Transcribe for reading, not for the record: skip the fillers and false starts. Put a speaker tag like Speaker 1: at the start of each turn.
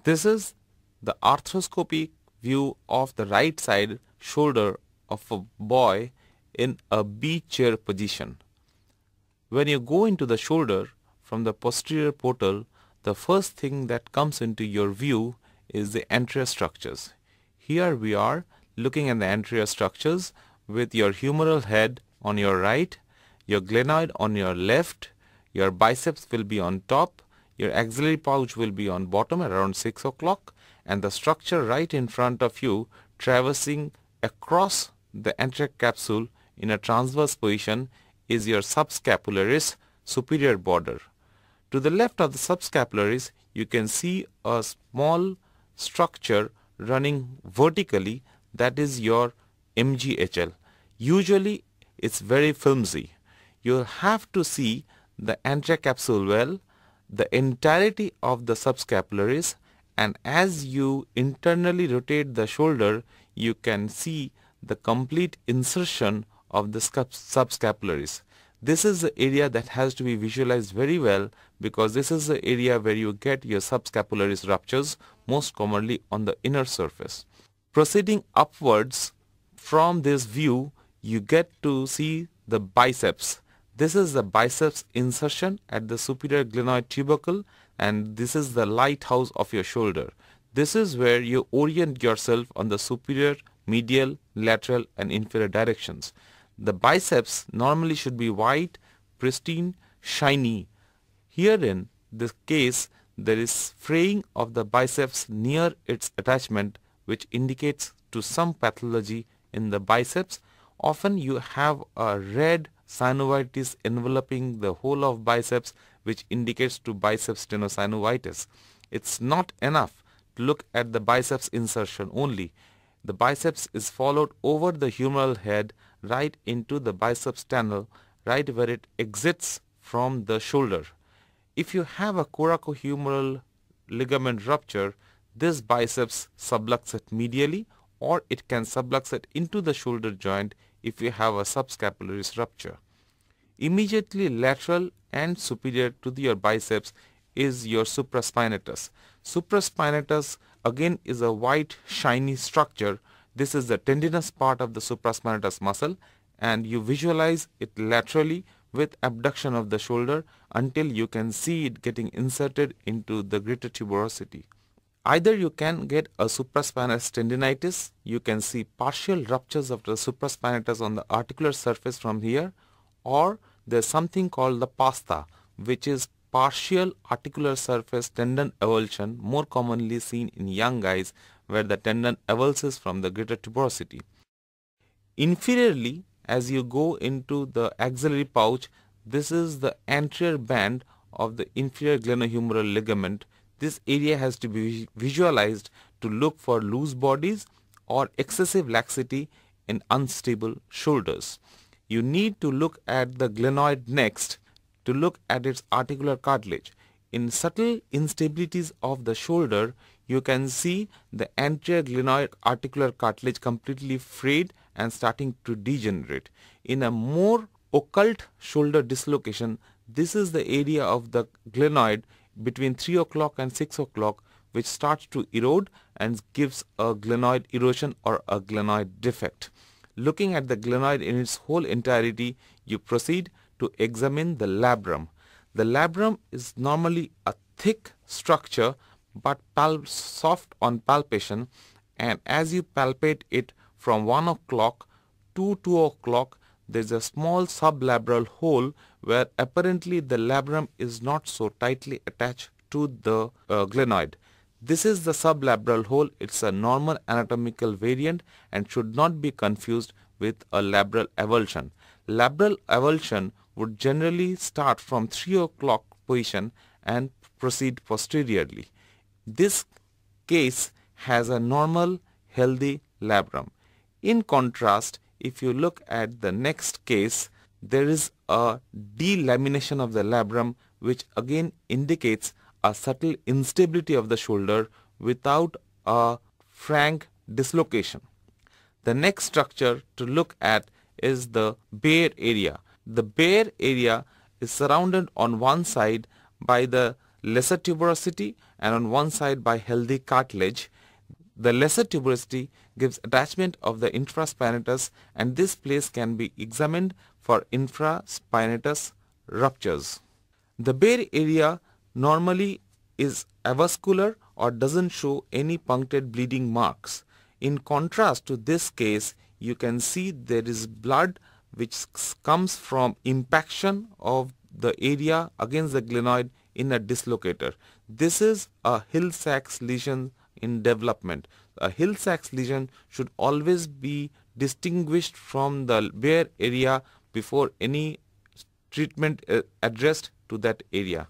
Speaker 1: This is the arthroscopic view of the right side shoulder of a boy in a B chair position. When you go into the shoulder from the posterior portal, the first thing that comes into your view is the anterior structures. Here we are looking at the anterior structures with your humeral head on your right, your glenoid on your left, your biceps will be on top, your axillary pouch will be on bottom around 6 o'clock, and the structure right in front of you traversing across the anterior capsule in a transverse position is your subscapularis superior border. To the left of the subscapularis, you can see a small structure running vertically, that is your MGHL. Usually it's very flimsy. You'll have to see the anterior capsule well, the entirety of the subscapularis, and as you internally rotate the shoulder, you can see the complete insertion of the subscapularis. This is the area that has to be visualized very well, because this is the area where you get your subscapularis ruptures, most commonly on the inner surface. Proceeding upwards from this view, you get to see the biceps. This is the biceps insertion at the superior glenoid tubercle, and this is the lighthouse of your shoulder. This is where you orient yourself on the superior, medial, lateral and inferior directions. The biceps normally should be white, pristine, shiny. Here in this case, there is fraying of the biceps near its attachment, which indicates to some pathology in the biceps. Often you have a red synovitis enveloping the whole of biceps, which indicates to biceps stenosynovitis. It's not enough to look at the biceps insertion only. The biceps is followed over the humeral head right into the biceps tunnel, right where it exits from the shoulder. If you have a coracohumeral ligament rupture, this biceps subluxate medially, or it can subluxate into the shoulder joint if you have a subscapularis rupture. Immediately lateral and superior to your biceps is your supraspinatus. Supraspinatus again is a white shiny structure. This is the tendinous part of the supraspinatus muscle, and you visualize it laterally with abduction of the shoulder until you can see it getting inserted into the greater tuberosity. Either you can get a supraspinous tendinitis, you can see partial ruptures of the supraspinatus on the articular surface from here, or there's something called the PASTA, which is partial articular surface tendon avulsion, more commonly seen in young guys, where the tendon avulses from the greater tuberosity. Inferiorly, as you go into the axillary pouch, this is the anterior band of the inferior glenohumeral ligament. This area has to be visualized to look for loose bodies or excessive laxity in unstable shoulders. You need to look at the glenoid next to look at its articular cartilage. In subtle instabilities of the shoulder, you can see the anterior glenoid articular cartilage completely frayed and starting to degenerate. In a more occult shoulder dislocation, this is the area of the glenoid between 3 o'clock and 6 o'clock, which starts to erode and gives a glenoid erosion or a glenoid defect. Looking at the glenoid in its whole entirety, you proceed to examine the labrum. The labrum is normally a thick structure but soft on palpation, and as you palpate it from 1 o'clock to 2 o'clock, there is a small sublabral hole where apparently the labrum is not so tightly attached to the glenoid. This is the sublabral hole. It's a normal anatomical variant and should not be confused with a labral avulsion. Labral avulsion would generally start from 3 o'clock position and proceed posteriorly. This case has a normal healthy labrum. In contrast, if you look at the next case, there is a delamination of the labrum, which again indicates a subtle instability of the shoulder without a frank dislocation. The next structure to look at is the bare area. The bare area is surrounded on one side by the lesser tuberosity and on one side by healthy cartilage. The lesser tuberosity gives attachment of the infraspinatus, and this place can be examined for infraspinatus ruptures. The bare area normally is avascular or doesn't show any punctured bleeding marks. In contrast to this case, you can see there is blood which comes from impaction of the area against the glenoid in a dislocator. This is a Hill-Sachs lesion in development. A Hill-Sachs lesion should always be distinguished from the bare area before any treatment addressed to that area.